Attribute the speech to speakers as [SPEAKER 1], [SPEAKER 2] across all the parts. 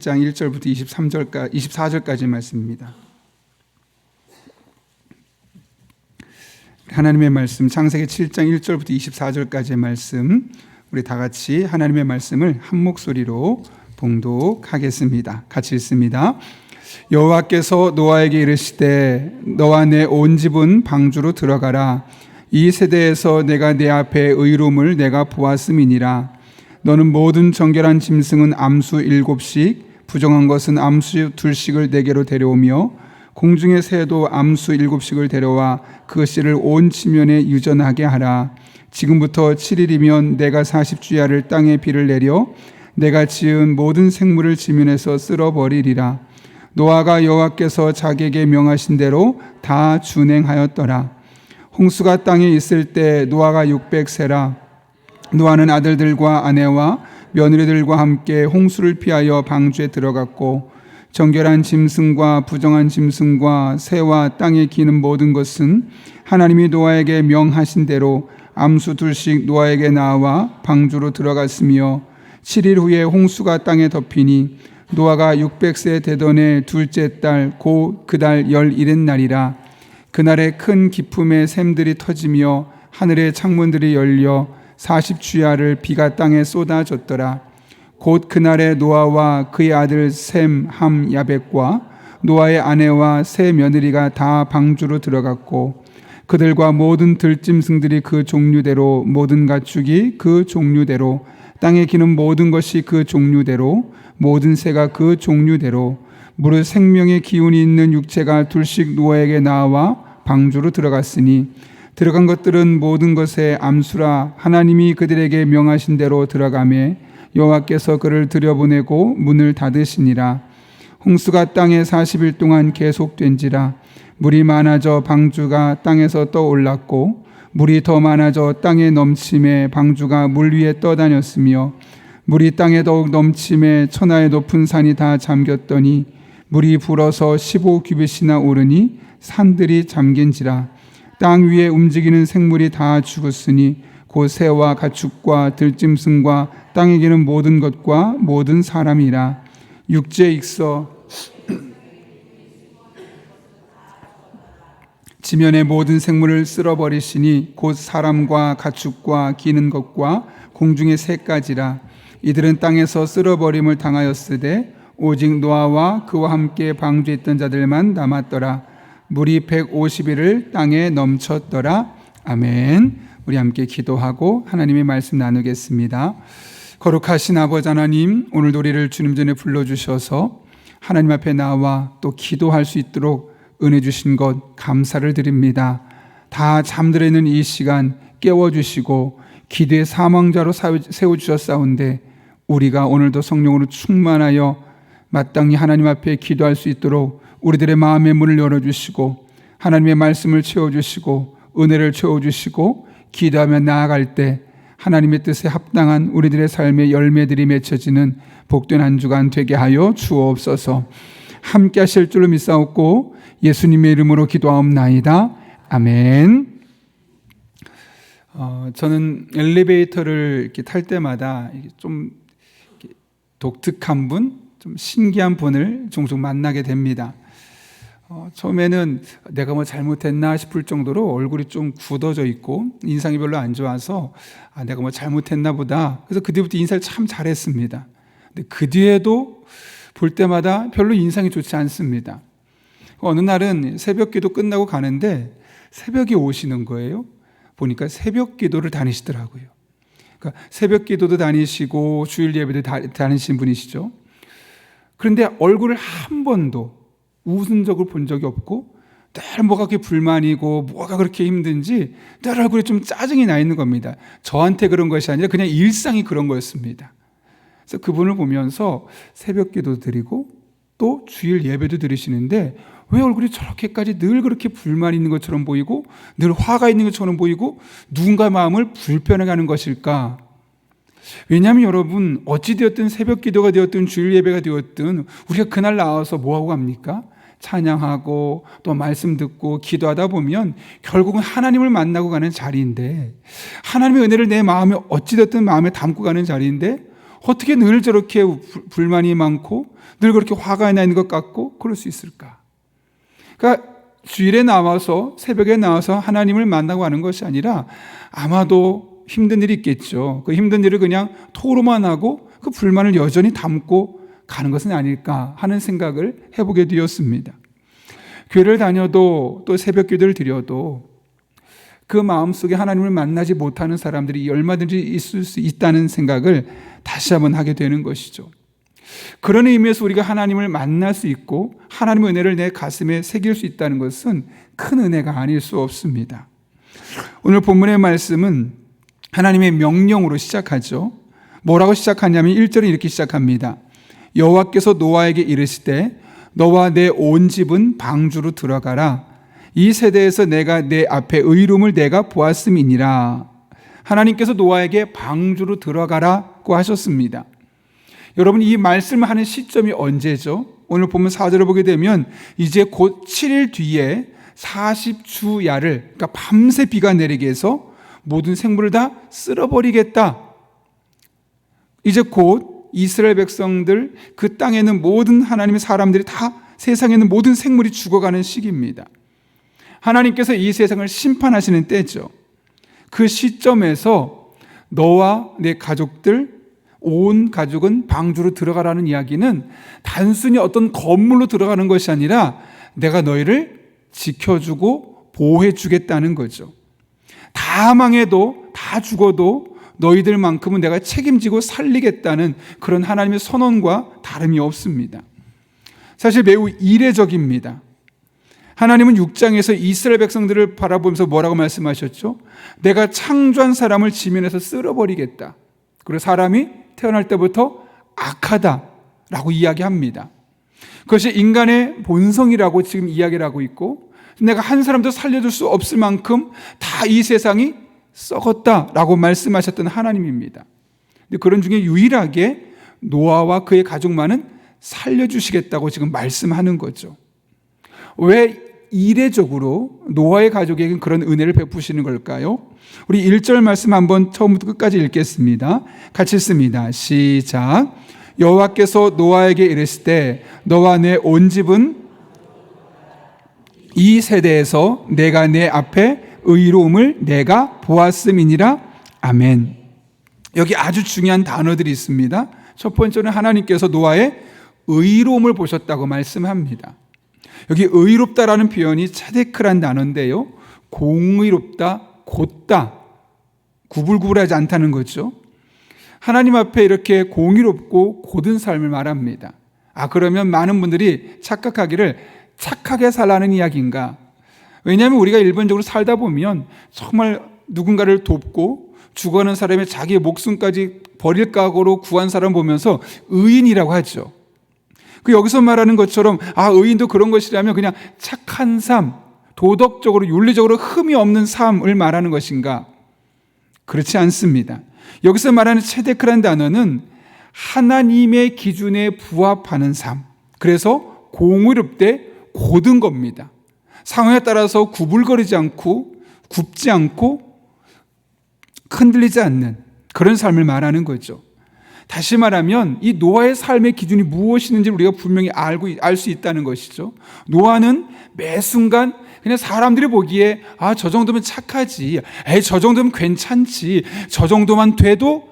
[SPEAKER 1] 장 1절부터 24절까지 말씀입니다. 하나님의 말씀, 창세기 7장 1절부터 24절까지의 말씀, 우리 다 같이 하나님의 말씀을 한 목소리로 봉독하겠습니다. 같이 읽습니다. 여호와께서 노아에게 이르시되 너와 내 온 집은 방주로 들어가라. 이 세대에서 내가 내 앞에 의로움을 내가 보았음이니라. 너는 모든 정결한 짐승은 암수 7씩, 부정한 것은 암수 2씩을 내게로 데려오며 공중의 새도 암수 7씩을 데려와 그 씨를 온 지면에 유전하게 하라. 지금부터 7일이면 내가 40주야를 땅에 비를 내려 내가 지은 모든 생물을 지면에서 쓸어버리리라. 노아가 여호와께서 자기에게 명하신 대로 다 준행하였더라. 홍수가 땅에 있을 때 노아가 600세라. 노아는 아들들과 아내와 며느리들과 함께 홍수를 피하여 방주에 들어갔고, 정결한 짐승과 부정한 짐승과 새와 땅에 기는 모든 것은 하나님이 노아에게 명하신 대로 암수 2씩 노아에게 나와 방주로 들어갔으며, 7일 후에 홍수가 땅에 덮이니 노아가 600세 되던 해 둘째 달 곧 그달 11의 날이라. 그날에 큰 기품의 샘들이 터지며 하늘의 창문들이 열려 40주야를 비가 땅에 쏟아졌더라. 곧 그날에 노아와 그의 아들 셈, 함, 야벳과 노아의 아내와 세 며느리가 다 방주로 들어갔고, 그들과 모든 들짐승들이 그 종류대로, 모든 가축이 그 종류대로, 땅에 기는 모든 것이 그 종류대로, 모든 새가 그 종류대로, 무릇 생명의 기운이 있는 육체가 2씩 노아에게 나와 방주로 들어갔으니, 들어간 것들은 모든 것의 암수라. 하나님이 그들에게 명하신 대로 들어가매 여호와께서 그를 들여보내고 문을 닫으시니라. 홍수가 땅에 40일 동안 계속된지라. 물이 많아져 방주가 땅에서 떠올랐고, 물이 더 많아져 땅에 넘침에 방주가 물 위에 떠다녔으며, 물이 땅에 더욱 넘침에 천하의 높은 산이 다 잠겼더니 물이 불어서 15규빗이나 오르니 산들이 잠긴지라. 땅 위에 움직이는 생물이 다 죽었으니 곧 새와 가축과 들짐승과 땅에 기는 모든 것과 모든 사람이라. 육지에 익서 지면의 모든 생물을 쓸어버리시니 곧 사람과 가축과 기는 것과 공중의 새까지라. 이들은 땅에서 쓸어버림을 당하였으되 오직 노아와 그와 함께 방주에 있던 자들만 남았더라. 물이 150일을 땅에 넘쳤더라. 아멘. 우리 함께 기도하고 하나님의 말씀 나누겠습니다. 거룩하신 아버지 하나님, 오늘도 우리를 주님 전에 불러주셔서 하나님 앞에 나와 또 기도할 수 있도록 은혜 주신 것 감사를 드립니다. 다 잠들어 있는 이 시간 깨워주시고 기도의 사망자로 세워주셨사온데, 우리가 오늘도 성령으로 충만하여 마땅히 하나님 앞에 기도할 수 있도록 우리들의 마음의 문을 열어주시고 하나님의 말씀을 채워주시고 은혜를 채워주시고 기도하며 나아갈 때 하나님의 뜻에 합당한 우리들의 삶의 열매들이 맺혀지는 복된 한 주간 되게 하여 주옵소서. 함께 하실 줄로 믿사옵고 예수님의 이름으로 기도하옵나이다. 아멘. 저는 엘리베이터를 이렇게 탈 때마다 좀 독특한 분, 좀 신기한 분을 종종 만나게 됩니다. 처음에는 내가 뭐 잘못했나 싶을 정도로 얼굴이 좀 굳어져 있고 인상이 별로 안 좋아서 내가 뭐 잘못했나 보다. 그래서 그 뒤부터 인사를 참 잘했습니다. 근데 그 뒤에도 볼 때마다 별로 인상이 좋지 않습니다. 어느 날은 새벽 기도 끝나고 가는데 새벽에 오시는 거예요. 보니까 새벽 기도를 다니시더라고요. 그러니까 새벽 기도도 다니시고 주일 예배도 다니신 분이시죠. 그런데 얼굴을 한 번도 웃은 적을 본 적이 없고, 늘 뭐가 그렇게 불만이고 뭐가 그렇게 힘든지 늘 얼굴에 좀 짜증이 나 있는 겁니다. 저한테 그런 것이 아니라 그냥 일상이 그런 거였습니다. 그래서 그분을 보면서 새벽 기도 드리고 또 주일 예배도 드리시는데 왜 얼굴이 저렇게까지 늘 그렇게 불만이 있는 것처럼 보이고 늘 화가 있는 것처럼 보이고 누군가 마음을 불편하게 하는 것일까? 왜냐하면 여러분, 어찌되었든 새벽 기도가 되었든 주일 예배가 되었든 우리가 그날 나와서 뭐하고 갑니까? 찬양하고 또 말씀 듣고 기도하다 보면 결국은 하나님을 만나고 가는 자리인데, 하나님의 은혜를 내 마음에 어찌되었든 마음에 담고 가는 자리인데 어떻게 늘 저렇게 불만이 많고 늘 그렇게 화가 나 있는 것 같고 그럴 수 있을까? 그러니까 주일에 나와서 새벽에 나와서 하나님을 만나고 하는 것이 아니라 아마도 힘든 일이 있겠죠. 그 힘든 일을 그냥 토로만 하고 그 불만을 여전히 담고 가는 것은 아닐까 하는 생각을 해보게 되었습니다. 교회를 다녀도 또 새벽 기도를 드려도 그 마음속에 하나님을 만나지 못하는 사람들이 얼마든지 있을 수 있다는 생각을 다시 한번 하게 되는 것이죠. 그런 의미에서 우리가 하나님을 만날 수 있고 하나님의 은혜를 내 가슴에 새길 수 있다는 것은 큰 은혜가 아닐 수 없습니다. 오늘 본문의 말씀은 하나님의 명령으로 시작하죠. 뭐라고 시작하냐면 1절은 이렇게 시작합니다. 여호와께서 노아에게 이르시되 너와 내 온 집은 방주로 들어가라. 이 세대에서 내가 내 앞에 의로움을 내가 보았음이니라. 하나님께서 노아에게 방주로 들어가라고 하셨습니다. 여러분, 이 말씀을 하는 시점이 언제죠? 오늘 보면 4절을 보게 되면 이제 곧 7일 뒤에 40주야를, 그러니까 밤새 비가 내리게 해서 모든 생물을 다 쓸어버리겠다. 이제 곧 이스라엘 백성들, 그 땅에 있는 모든 하나님의 사람들이 다, 세상에 있는 모든 생물이 죽어가는 시기입니다. 하나님께서 이 세상을 심판하시는 때죠. 그 시점에서 너와 내 가족들, 온 가족은 방주로 들어가라는 이야기는 단순히 어떤 건물로 들어가는 것이 아니라 내가 너희를 지켜주고 보호해주겠다는 거죠. 다 망해도, 다 죽어도 너희들만큼은 내가 책임지고 살리겠다는 그런 하나님의 선언과 다름이 없습니다. 사실 매우 이례적입니다. 하나님은 6장에서 이스라엘 백성들을 바라보면서 뭐라고 말씀하셨죠? 내가 창조한 사람을 지면에서 쓸어버리겠다. 그리고 사람이 태어날 때부터 악하다라고 이야기합니다. 그것이 인간의 본성이라고 지금 이야기를 하고 있고, 내가 한 사람도 살려줄 수 없을 만큼 다 이 세상이 썩었다라고 말씀하셨던 하나님입니다. 근데 그런 중에 유일하게 노아와 그의 가족만은 살려주시겠다고 지금 말씀하는 거죠. 왜 이례적으로 노아의 가족에게 그런 은혜를 베푸시는 걸까요? 우리 1절 말씀 한번 처음부터 끝까지 읽겠습니다. 같이 읽습니다. 시작. 여호와께서 노아에게 이르시되 너와 내 온 집은 이 세대에서 내가 내 앞에 의로움을 내가 보았음이니라. 아멘. 여기 아주 중요한 단어들이 있습니다. 첫 번째는 하나님께서 노아의 의로움을 보셨다고 말씀합니다. 여기 의롭다라는 표현이 차데크란 단어인데요, 공의롭다, 곧다, 구불구불하지 않다는 거죠. 하나님 앞에 이렇게 공의롭고 곧은 삶을 말합니다. 그러면 많은 분들이 착각하기를 착하게 살라는 이야기인가? 왜냐하면 우리가 일반적으로 살다 보면 정말 누군가를 돕고 죽어가는 사람의 자기의 목숨까지 버릴 각오로 구한 사람 보면서 의인이라고 하죠. 그 여기서 말하는 것처럼 의인도 그런 것이라면 그냥 착한 삶, 도덕적으로 윤리적으로 흠이 없는 삶을 말하는 것인가? 그렇지 않습니다. 여기서 말하는 체데크란 단어는 하나님의 기준에 부합하는 삶, 그래서 공의롭되 곧은 겁니다. 상황에 따라서 구불거리지 않고 굽지 않고 흔들리지 않는 그런 삶을 말하는 거죠. 다시 말하면 이 노아의 삶의 기준이 무엇이는지 우리가 분명히 알 수 있다는 것이죠. 노아는 매 순간 그냥 사람들이 보기에 저 정도면 착하지, 저 정도면 괜찮지, 저 정도만 돼도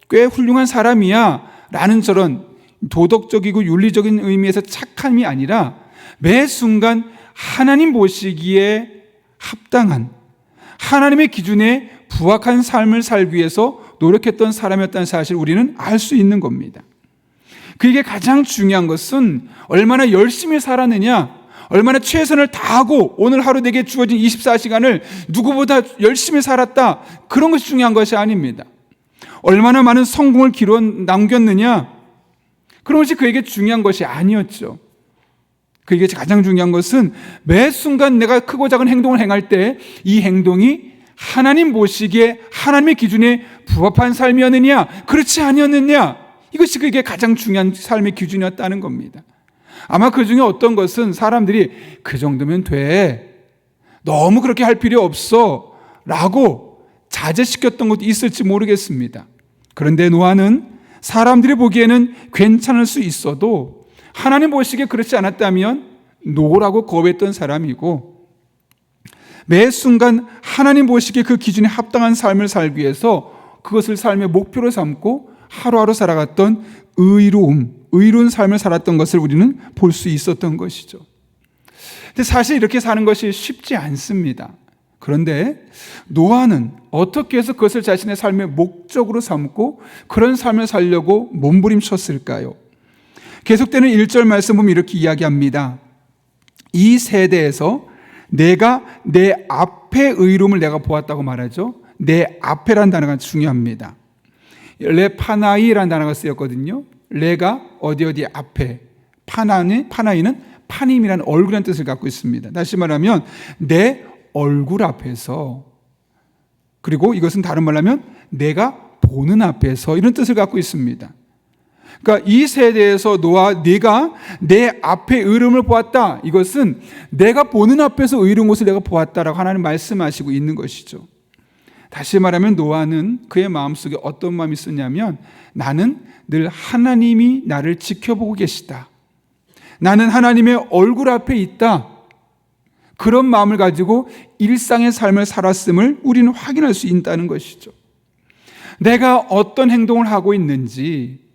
[SPEAKER 1] 꽤 훌륭한 사람이야 라는 저런 도덕적이고 윤리적인 의미에서 착함이 아니라 매 순간 하나님 보시기에 합당한, 하나님의 기준에 부합한 삶을 살기 위해서 노력했던 사람이었다는 사실을 우리는 알 수 있는 겁니다. 그게 가장 중요한 것은 얼마나 열심히 살았느냐, 얼마나 최선을 다하고 오늘 하루 내게 주어진 24시간을 누구보다 열심히 살았다, 그런 것이 중요한 것이 아닙니다. 얼마나 많은 성공을 남겼느냐, 그런 것이 그에게 중요한 것이 아니었죠. 그에게 가장 중요한 것은 매 순간 내가 크고 작은 행동을 행할 때 이 행동이 하나님 보시기에 하나님의 기준에 부합한 삶이었느냐, 그렇지 아니었느냐, 이것이 그게 가장 중요한 삶의 기준이었다는 겁니다. 아마 그 중에 어떤 것은 사람들이 그 정도면 돼, 너무 그렇게 할 필요 없어 라고 자제시켰던 것도 있을지 모르겠습니다. 그런데 노아는 사람들이 보기에는 괜찮을 수 있어도 하나님 보시기에 그렇지 않았다면 노라고 거부했던 사람이고, 매 순간 하나님 보시기에 그 기준에 합당한 삶을 살기 위해서 그것을 삶의 목표로 삼고 하루하루 살아갔던 의로운 삶을 살았던 것을 우리는 볼 수 있었던 것이죠. 근데 사실 이렇게 사는 것이 쉽지 않습니다. 그런데 노아는 어떻게 해서 그것을 자신의 삶의 목적으로 삼고 그런 삶을 살려고 몸부림쳤을까요? 계속되는 1절 말씀 보면 이렇게 이야기합니다. 이 세대에서 내가 내 앞의 의로움을 내가 보았다고 말하죠. 내 앞에란 단어가 중요합니다. 레파나이라는 단어가 쓰였거든요. 레가 어디 앞에, 파나이는 파님이라는 얼굴이라는 뜻을 갖고 있습니다. 다시 말하면 내 얼굴 앞에서, 그리고 이것은 다른 말로 하면 내가 보는 앞에서, 이런 뜻을 갖고 있습니다. 그러니까 이 세대에서 노아, 네가 내 앞에 의로움을 보았다. 이것은 내가 보는 앞에서 의로운 것을 내가 보았다라고 하나님 말씀하시고 있는 것이죠. 다시 말하면 노아는 그의 마음속에 어떤 마음이 있었냐면, 나는 늘 하나님이 나를 지켜보고 계시다. 나는 하나님의 얼굴 앞에 있다. 그런 마음을 가지고 일상의 삶을 살았음을 우리는 확인할 수 있다는 것이죠. 내가 어떤 행동을 하고 있는지,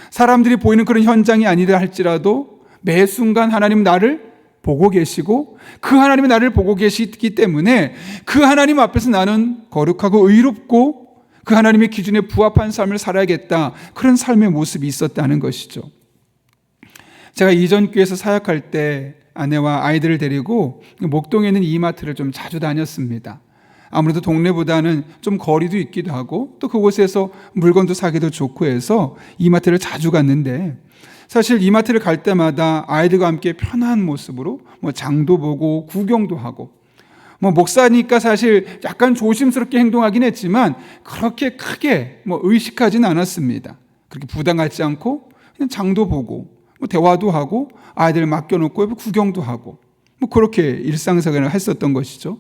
[SPEAKER 1] 사람들이 보이는 그런 현장이 아니라 할지라도 매 순간 하나님은 나를 보고 계시고 그 하나님이 나를 보고 계시기 때문에 그 하나님 앞에서 나는 거룩하고 의롭고 그 하나님의 기준에 부합한 삶을 살아야겠다. 그런 삶의 모습이 있었다는 것이죠. 제가 이전 교회에서 사역할 때 아내와 아이들을 데리고 목동에 있는 이마트를 좀 자주 다녔습니다. 아무래도 동네보다는 좀 거리도 있기도 하고 또 그곳에서 물건도 사기도 좋고 해서 이마트를 자주 갔는데, 사실 이마트를 갈 때마다 아이들과 함께 편한 모습으로 장도 보고 구경도 하고, 목사니까 사실 약간 조심스럽게 행동하긴 했지만 그렇게 크게 의식하지는 않았습니다. 그렇게 부담 갖지 않고 그냥 장도 보고 대화도 하고 아이들 맡겨놓고 구경도 하고 그렇게 일상생활을 했었던 것이죠.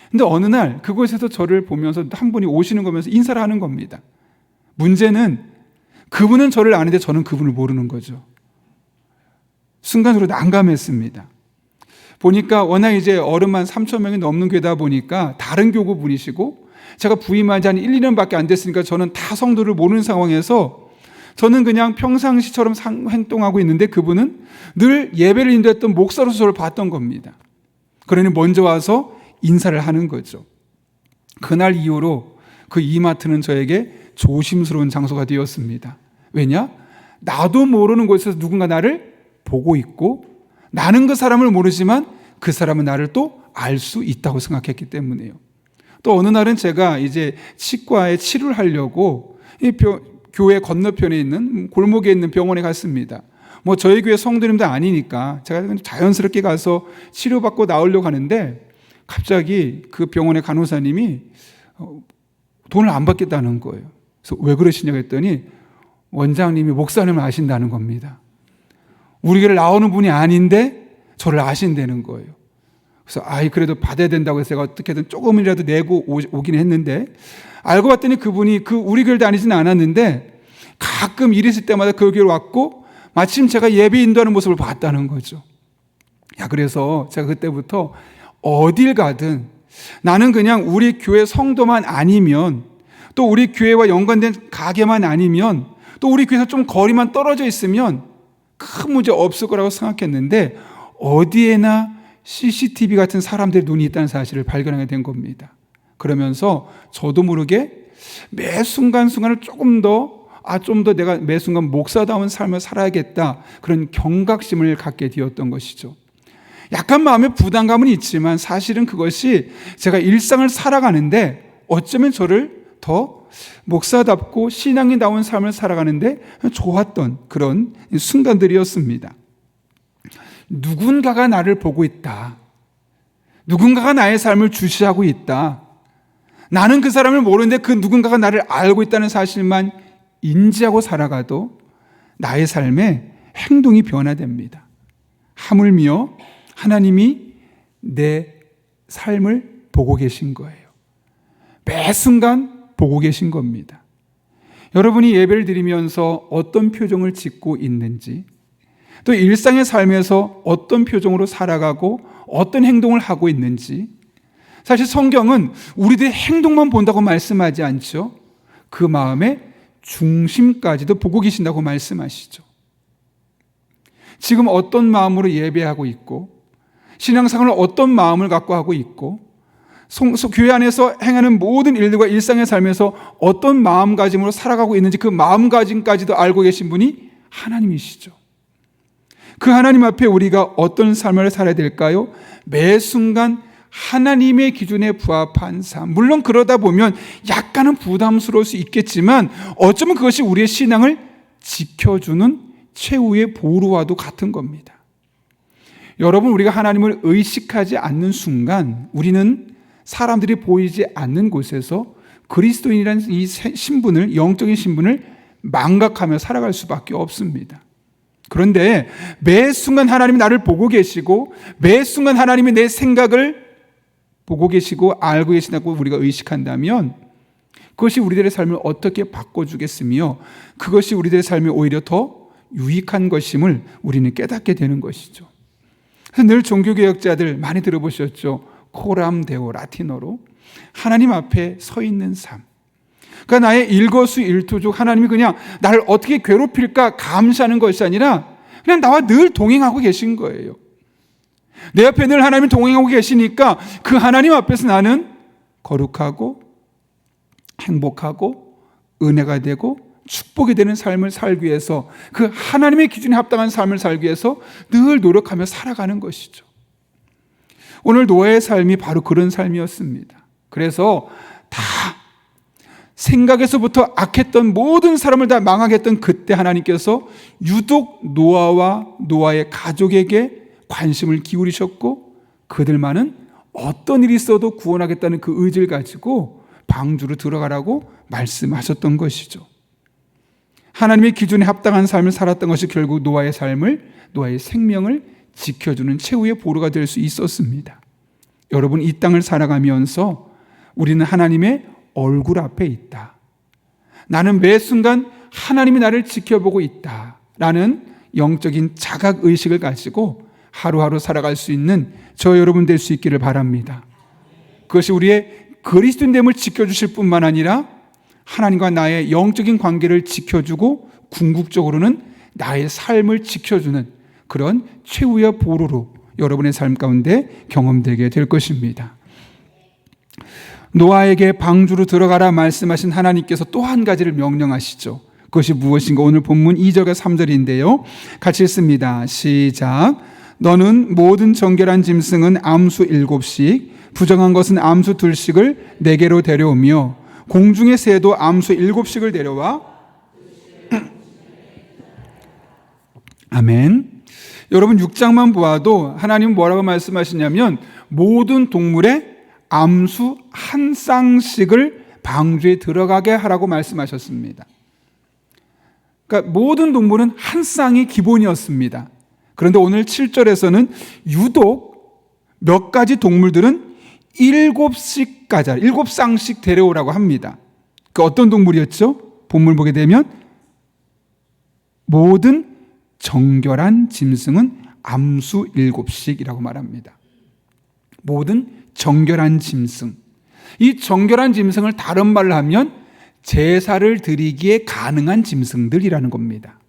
[SPEAKER 1] 근데 어느 날 그곳에서 저를 보면서 한 분이 오시는 거면서 인사를 하는 겁니다. 문제는 그분은 저를 아는데 저는 그분을 모르는 거죠. 순간적으로 난감했습니다. 보니까 워낙 이제 어른만 3,000명이 넘는 교회다 보니까 다른 교구 분이시고, 제가 부임한 지 한 1, 2년밖에 안 됐으니까 저는 다 성도를 모르는 상황에서 저는 그냥 평상시처럼 행동하고 있는데 그분은 늘 예배를 인도했던 목사로서 저를 봤던 겁니다. 그러니 먼저 와서 인사를 하는 거죠. 그날 이후로 그 이마트는 저에게 조심스러운 장소가 되었습니다. 왜냐? 나도 모르는 곳에서 누군가 나를 보고 있고 나는 그 사람을 모르지만 그 사람은 나를 또 알 수 있다고 생각했기 때문이에요. 또 어느 날은 제가 이제 치과에 치료를 하려고 교회 건너편에 있는 골목에 있는 병원에 갔습니다. 저희 교회 성도님도 아니니까 제가 자연스럽게 가서 치료받고 나오려고 하는데 갑자기 그 병원의 간호사님이 돈을 안 받겠다는 거예요. 그래서 왜 그러시냐고 했더니 원장님이 목사님을 아신다는 겁니다. 우리 교회를 나오는 분이 아닌데 저를 아신다는 거예요. 그래서 그래도 받아야 된다고 해서 제가 어떻게든 조금이라도 내고 오긴 했는데, 알고 봤더니 그분이 우리 교회를 다니지는 않았는데 가끔 일 있을 때마다 그 교회로 왔고 마침 제가 예배 인도하는 모습을 봤다는 거죠. 그래서 제가 그때부터 어딜 가든 나는 그냥 우리 교회 성도만 아니면, 또 우리 교회와 연관된 가게만 아니면, 또 우리 교회에서 좀 거리만 떨어져 있으면 큰 문제 없을 거라고 생각했는데 어디에나 CCTV 같은 사람들의 눈이 있다는 사실을 발견하게 된 겁니다. 그러면서 저도 모르게 매 순간순간을 좀 더 내가 매 순간 목사다운 삶을 살아야겠다, 그런 경각심을 갖게 되었던 것이죠. 약간 마음에 부담감은 있지만 사실은 그것이 제가 일상을 살아가는데 어쩌면 저를 더 목사답고 신앙인다운 삶을 살아가는데 좋았던 그런 순간들이었습니다. 누군가가 나를 보고 있다. 누군가가 나의 삶을 주시하고 있다. 나는 그 사람을 모르는데 그 누군가가 나를 알고 있다는 사실만 인지하고 살아가도 나의 삶에 행동이 변화됩니다. 하물며 하나님이 내 삶을 보고 계신 거예요. 매 순간 보고 계신 겁니다. 여러분이 예배를 드리면서 어떤 표정을 짓고 있는지, 또 일상의 삶에서 어떤 표정으로 살아가고 어떤 행동을 하고 있는지, 사실 성경은 우리들의 행동만 본다고 말씀하지 않죠. 그 마음의 중심까지도 보고 계신다고 말씀하시죠. 지금 어떤 마음으로 예배하고 있고, 신앙생활을 어떤 마음을 갖고 하고 있고, 교회 안에서 행하는 모든 일들과 일상의 삶에서 어떤 마음가짐으로 살아가고 있는지 그 마음가짐까지도 알고 계신 분이 하나님이시죠. 그 하나님 앞에 우리가 어떤 삶을 살아야 될까요? 매 순간 하나님의 기준에 부합한 삶. 물론 그러다 보면 약간은 부담스러울 수 있겠지만 어쩌면 그것이 우리의 신앙을 지켜주는 최후의 보루와도 같은 겁니다. 여러분, 우리가 하나님을 의식하지 않는 순간 우리는 사람들이 보이지 않는 곳에서 그리스도인이라는 이 신분을, 영적인 신분을 망각하며 살아갈 수밖에 없습니다. 그런데 매 순간 하나님이 나를 보고 계시고 매 순간 하나님이 내 생각을 보고 계시고 알고 계신다고 우리가 의식한다면 그것이 우리들의 삶을 어떻게 바꿔주겠으며 그것이 우리들의 삶이 오히려 더 유익한 것임을 우리는 깨닫게 되는 것이죠. 그래서 늘 종교개혁자들 많이 들어보셨죠? 코람 데오, 라틴어로 하나님 앞에 서 있는 삶. 그러니까 나의 일거수일투족, 하나님이 그냥 나를 어떻게 괴롭힐까 감시하는 것이 아니라 그냥 나와 늘 동행하고 계신 거예요. 내 옆에 늘 하나님이 동행하고 계시니까 그 하나님 앞에서 나는 거룩하고 행복하고 은혜가 되고 축복이 되는 삶을 살기 위해서, 그 하나님의 기준에 합당한 삶을 살기 위해서 늘 노력하며 살아가는 것이죠. 오늘 노아의 삶이 바로 그런 삶이었습니다. 그래서 다 생각에서부터 악했던 모든 사람을 다 망하게 했던 그때 하나님께서 유독 노아와 노아의 가족에게 관심을 기울이셨고 그들만은 어떤 일이 있어도 구원하겠다는 그 의지를 가지고 방주로 들어가라고 말씀하셨던 것이죠. 하나님의 기준에 합당한 삶을 살았던 것이 결국 노아의 삶을, 노아의 생명을 지켜주는 최후의 보루가 될 수 있었습니다. 여러분, 이 땅을 살아가면서 우리는 하나님의 얼굴 앞에 있다. 나는 매 순간 하나님이 나를 지켜보고 있다. 라는 영적인 자각의식을 가지고 하루하루 살아갈 수 있는 저 여러분 될 수 있기를 바랍니다. 그것이 우리의 그리스도인됨을 지켜주실 뿐만 아니라 하나님과 나의 영적인 관계를 지켜주고 궁극적으로는 나의 삶을 지켜주는 그런 최후의 보루로 여러분의 삶 가운데 경험되게 될 것입니다. 노아에게 방주로 들어가라 말씀하신 하나님께서 또 한 가지를 명령하시죠. 그것이 무엇인가? 오늘 본문 2절과 3절인데요. 같이 읽습니다. 시작. 너는 모든 정결한 짐승은 암수 7씩, 부정한 것은 암수 2씩을 내게로 데려오며 공중의 새도 암수 7씩을 데려와. 아멘. 여러분, 6장만 보아도 하나님은 뭐라고 말씀하시냐면 모든 동물의 암수 한 쌍씩을 방주에 들어가게 하라고 말씀하셨습니다. 그러니까 모든 동물은 한 쌍이 기본이었습니다. 그런데 오늘 7절에서는 유독 몇 가지 동물들은 7쌍씩 데려오라고 합니다. 그 어떤 동물이었죠? 본문 보게 되면 모든 정결한 짐승은 암수 7씩이라고 말합니다. 모든 정결한 짐승. 이 정결한 짐승을 다른 말로 하면 제사를 드리기에 가능한 짐승들이라는 겁니다.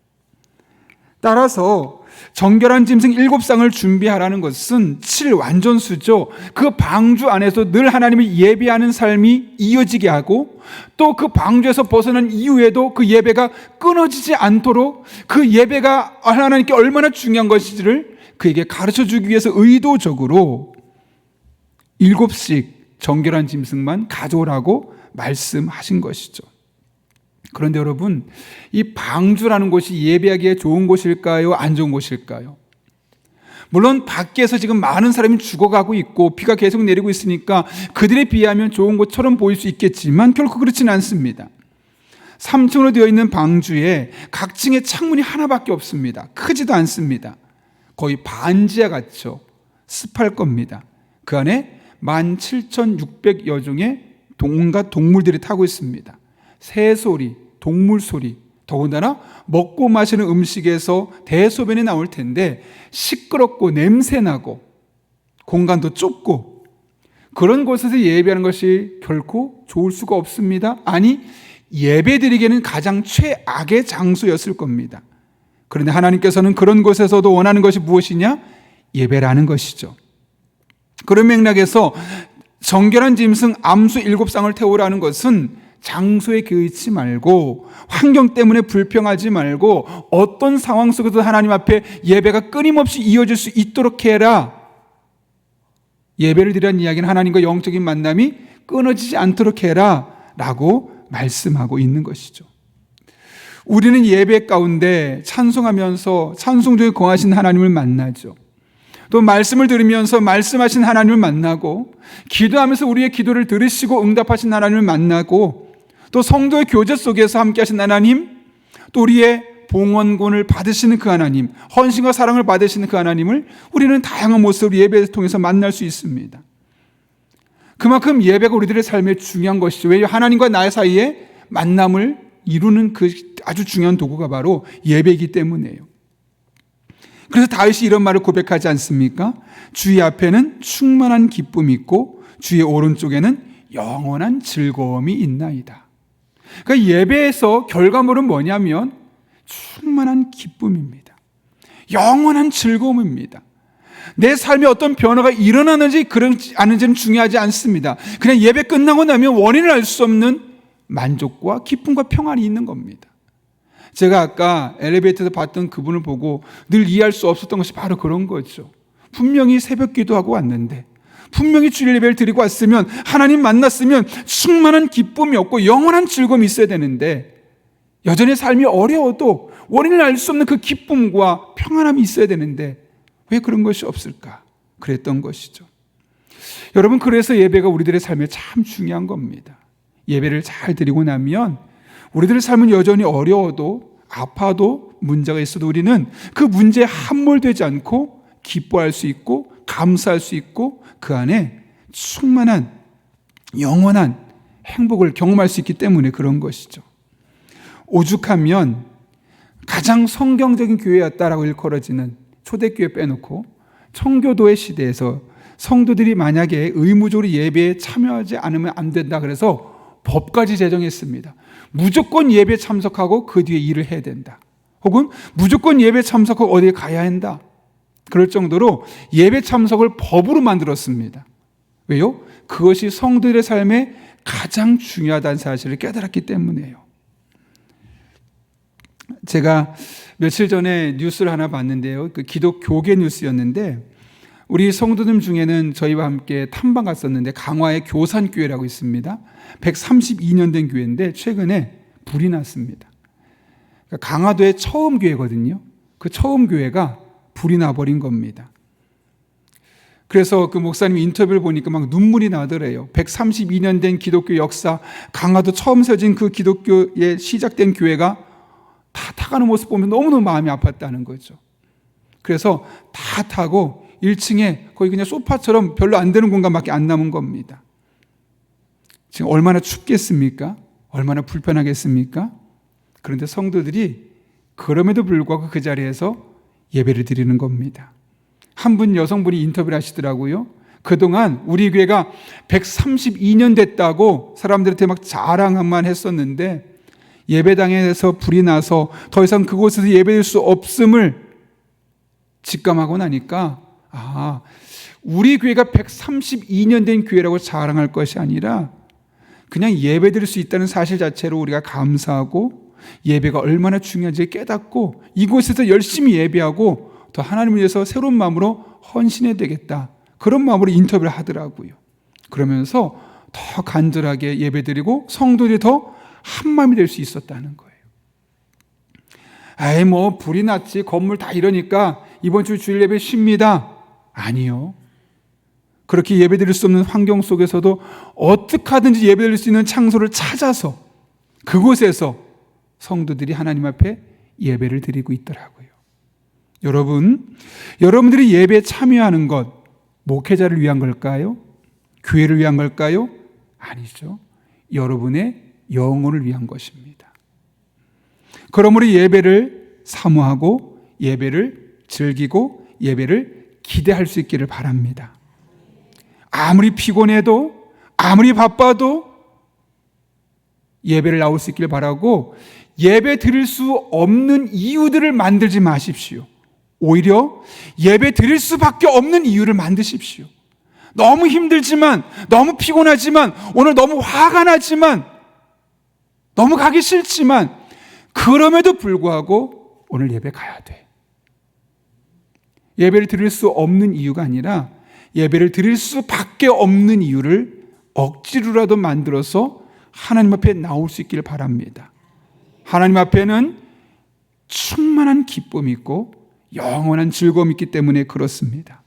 [SPEAKER 1] 따라서 정결한 짐승 7쌍을 준비하라는 것은 7완전수죠. 그 방주 안에서 늘 하나님을 예배하는 삶이 이어지게 하고 또 그 방주에서 벗어난 이후에도 그 예배가 끊어지지 않도록 그 예배가 하나님께 얼마나 중요한 것인지를 그에게 가르쳐주기 위해서 의도적으로 7씩 정결한 짐승만 가져오라고 말씀하신 것이죠. 그런데 여러분, 이 방주라는 곳이 예배하기에 좋은 곳일까요? 안 좋은 곳일까요? 물론 밖에서 지금 많은 사람이 죽어가고 있고 비가 계속 내리고 있으니까 그들에 비하면 좋은 곳처럼 보일 수 있겠지만 결코 그렇지는 않습니다. 3층으로 되어 있는 방주에 각 층에 창문이 하나밖에 없습니다. 크지도 않습니다. 거의 반지하 같죠. 습할 겁니다. 그 안에 17,600여 종의 온갖 동물들이 타고 있습니다. 새소리, 동물 소리, 더군다나 먹고 마시는 음식에서 대소변이 나올 텐데 시끄럽고 냄새나고 공간도 좁고 그런 곳에서 예배하는 것이 결코 좋을 수가 없습니다. 아니, 예배드리기에는 가장 최악의 장소였을 겁니다. 그런데 하나님께서는 그런 곳에서도 원하는 것이 무엇이냐? 예배라는 것이죠. 그런 맥락에서 정결한 짐승 암수 7쌍을 태우라는 것은 장소에 기이치 말고 환경 때문에 불평하지 말고 어떤 상황 속에서 하나님 앞에 예배가 끊임없이 이어질 수 있도록 해라. 예배를 드리라는 이야기는 하나님과 영적인 만남이 끊어지지 않도록 해라 라고 말씀하고 있는 것이죠. 우리는 예배 가운데 찬송하면서 찬송 중에 거하신 하나님을 만나죠. 또 말씀을 들으면서 말씀하신 하나님을 만나고 기도하면서 우리의 기도를 들으시고 응답하신 하나님을 만나고 또 성도의 교제 속에서 함께 하신 하나님, 또 우리의 봉헌권을 받으시는 그 하나님, 헌신과 사랑을 받으시는 그 하나님을 우리는 다양한 모습으로 예배를 통해서 만날 수 있습니다. 그만큼 예배가 우리들의 삶에 중요한 것이죠. 왜냐하면 하나님과 나의 사이에 만남을 이루는 그 아주 중요한 도구가 바로 예배이기 때문이에요. 그래서 다윗이 이런 말을 고백하지 않습니까? 주의 앞에는 충만한 기쁨이 있고 주의 오른쪽에는 영원한 즐거움이 있나이다. 그러니까 예배에서 결과물은 뭐냐면 충만한 기쁨입니다. 영원한 즐거움입니다. 내 삶에 어떤 변화가 일어나는지 그렇지 않은지는 중요하지 않습니다. 그냥 예배 끝나고 나면 원인을 알 수 없는 만족과 기쁨과 평안이 있는 겁니다. 제가 아까 엘리베이터에서 봤던 그분을 보고 늘 이해할 수 없었던 것이 바로 그런 거죠. 분명히 새벽 기도하고 왔는데, 분명히 주일 예배를 드리고 왔으면, 하나님 만났으면 충만한 기쁨이 없고 영원한 즐거움이 있어야 되는데 여전히 삶이 어려워도 원인을 알 수 없는 그 기쁨과 평안함이 있어야 되는데 왜 그런 것이 없을까? 그랬던 것이죠. 여러분, 그래서 예배가 우리들의 삶에 참 중요한 겁니다. 예배를 잘 드리고 나면 우리들의 삶은 여전히 어려워도 아파도 문제가 있어도 우리는 그 문제에 함몰되지 않고 기뻐할 수 있고 감사할 수 있고 그 안에 충만한 영원한 행복을 경험할 수 있기 때문에 그런 것이죠. 오죽하면 가장 성경적인 교회였다라고 일컬어지는 초대교회 빼놓고 청교도의 시대에서 성도들이 만약에 의무적으로 예배에 참여하지 않으면 안 된다 그래서 법까지 제정했습니다. 무조건 예배에 참석하고 그 뒤에 일을 해야 된다. 혹은 무조건 예배에 참석하고 어디에 가야 한다. 그럴 정도로 예배 참석을 법으로 만들었습니다. 왜요? 그것이 성도들의 삶에 가장 중요하다는 사실을 깨달았기 때문이에요. 제가 며칠 전에 뉴스를 하나 봤는데요. 그 기독교계 뉴스였는데 우리 성도들 중에는 저희와 함께 탐방 갔었는데 강화의 교산교회라고 있습니다. 132년 된 교회인데 최근에 불이 났습니다. 그러니까 강화도의 처음 교회거든요. 그 처음 교회가 불이 나버린 겁니다. 그래서 그 목사님 인터뷰를 보니까 막 눈물이 나더래요. 132년 된 기독교 역사, 강화도 처음 세워진 그 기독교에 시작된 교회가 다 타가는 모습 보면 너무너무 마음이 아팠다는 거죠. 그래서 다 타고 1층에 거의 그냥 소파처럼 별로 안 되는 공간밖에 안 남은 겁니다. 지금 얼마나 춥겠습니까? 얼마나 불편하겠습니까? 그런데 성도들이 그럼에도 불구하고 그 자리에서 예배를 드리는 겁니다. 한 분 여성분이 인터뷰를 하시더라고요. 그동안 우리 교회가 132년 됐다고 사람들한테 막 자랑만 했었는데 예배당에서 불이 나서 더 이상 그곳에서 예배드릴 수 없음을 직감하고 나니까 우리 교회가 132년 된 교회라고 자랑할 것이 아니라 그냥 예배드릴 수 있다는 사실 자체로 우리가 감사하고 예배가 얼마나 중요한지 깨닫고 이곳에서 열심히 예배하고 더 하나님을 위해서 새로운 마음으로 헌신해야 되겠다. 그런 마음으로 인터뷰를 하더라고요. 그러면서 더 간절하게 예배드리고 성도들이 더 한마음이 될 수 있었다는 거예요. 뭐 불이 났지 건물 다 이러니까 이번 주 주일 예배 쉽니다. 아니요. 그렇게 예배드릴 수 없는 환경 속에서도 어떻게 하든지 예배드릴 수 있는 장소를 찾아서 그곳에서 성도들이 하나님 앞에 예배를 드리고 있더라고요. 여러분들이 예배에 참여하는 것 목회자를 위한 걸까요? 교회를 위한 걸까요? 아니죠. 여러분의 영혼을 위한 것입니다. 그러므로 예배를 사모하고 예배를 즐기고 예배를 기대할 수 있기를 바랍니다. 아무리 피곤해도 아무리 바빠도 예배를 나올 수 있기를 바라고 예배 드릴 수 없는 이유들을 만들지 마십시오. 오히려 예배 드릴 수밖에 없는 이유를 만드십시오. 너무 힘들지만, 너무 피곤하지만, 오늘 너무 화가 나지만, 너무 가기 싫지만, 그럼에도 불구하고 오늘 예배 가야 돼. 예배를 드릴 수 없는 이유가 아니라 예배를 드릴 수밖에 없는 이유를 억지로라도 만들어서 하나님 앞에 나올 수 있기를 바랍니다. 하나님 앞에는 충만한 기쁨이 있고 영원한 즐거움이 있기 때문에 그렇습니다.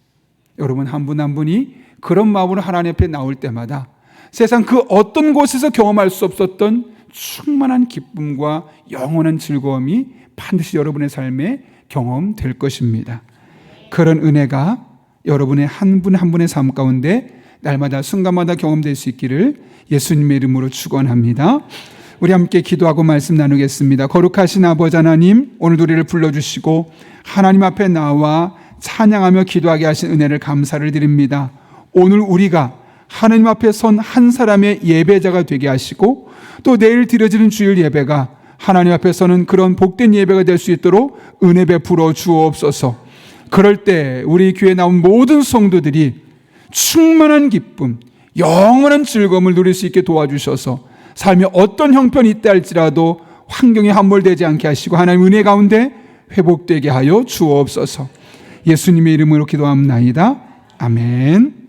[SPEAKER 1] 여러분 한 분 한 분이 그런 마음으로 하나님 앞에 나올 때마다 세상 그 어떤 곳에서 경험할 수 없었던 충만한 기쁨과 영원한 즐거움이 반드시 여러분의 삶에 경험될 것입니다. 그런 은혜가 여러분의 한 분 한 분의 삶 가운데 날마다 순간마다 경험될 수 있기를 예수님의 이름으로 축원합니다. 우리 함께 기도하고 말씀 나누겠습니다. 거룩하신 아버지 하나님, 오늘도 우리를 불러주시고 하나님 앞에 나와 찬양하며 기도하게 하신 은혜를 감사를 드립니다. 오늘 우리가 하나님 앞에 선 한 사람의 예배자가 되게 하시고 또 내일 드려지는 주일 예배가 하나님 앞에 서는 그런 복된 예배가 될 수 있도록 은혜 베풀어 주옵소서. 그럴 때 우리 교회에 나온 모든 성도들이 충만한 기쁨, 영원한 즐거움을 누릴 수 있게 도와주셔서 삶에 어떤 형편이 있다 할지라도 환경에 함몰되지 않게 하시고 하나님 은혜 가운데 회복되게 하여 주옵소서. 예수님의 이름으로 기도합나이다. 아멘.